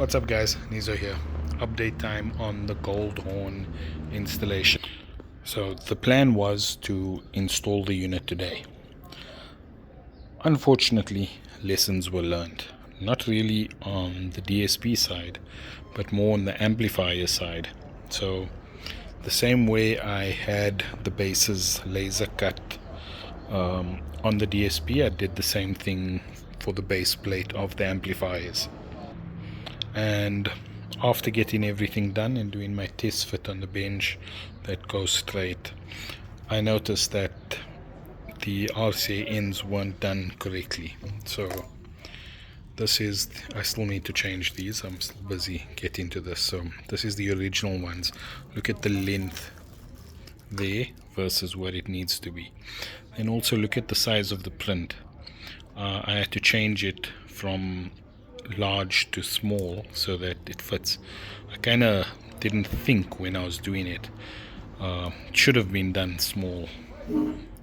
What's up guys, Nizo here. Update time on the Goldhorn installation. So the plan was to install the unit today. Unfortunately, lessons were learned. Not really on the DSP side, but more on the amplifier side. So the same way I had the bases laser cut on the DSP, I did the same thing for the base plate of the amplifiers. And after getting everything done and doing my test fit on the bench that goes straight, I noticed that the RCA ends weren't done correctly. So I still need to change these. I'm still busy getting to this. So this is the original ones. Look at the length there versus what it needs to be. And also look at the size of the print. I had to change it from large to small so that it fits. I kind of didn't think when I was doing it. It should have been done small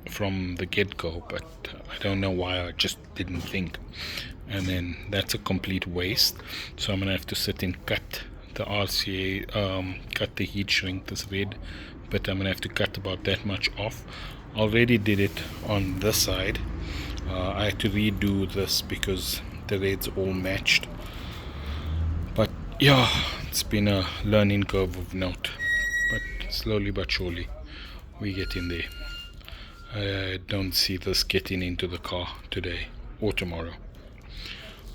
from the get-go, but I don't know why I just didn't think. And then that's a complete waste. So I'm gonna have to sit and cut the RCA, cut the heat shrink, this red, but I'm gonna have to cut about that much off. Already did it on this side. I had to redo this because the reds all matched. But yeah, it's been a learning curve of note, but slowly but surely we get in there. I don't see this getting into the car today or tomorrow,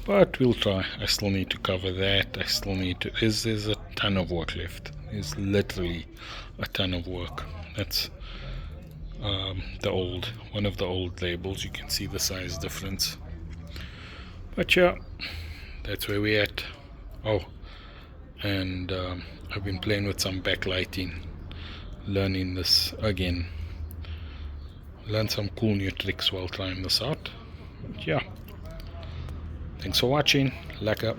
but we'll try. I still need to cover that. I still need to, there's a ton of work left. There's literally a ton of work. That's one of the old labels. You can see the size difference. But yeah, that's where we're at. Oh, and I've been playing with some backlighting, learning this again. Learn some cool new tricks while trying this out. But yeah, thanks for watching. Lekker.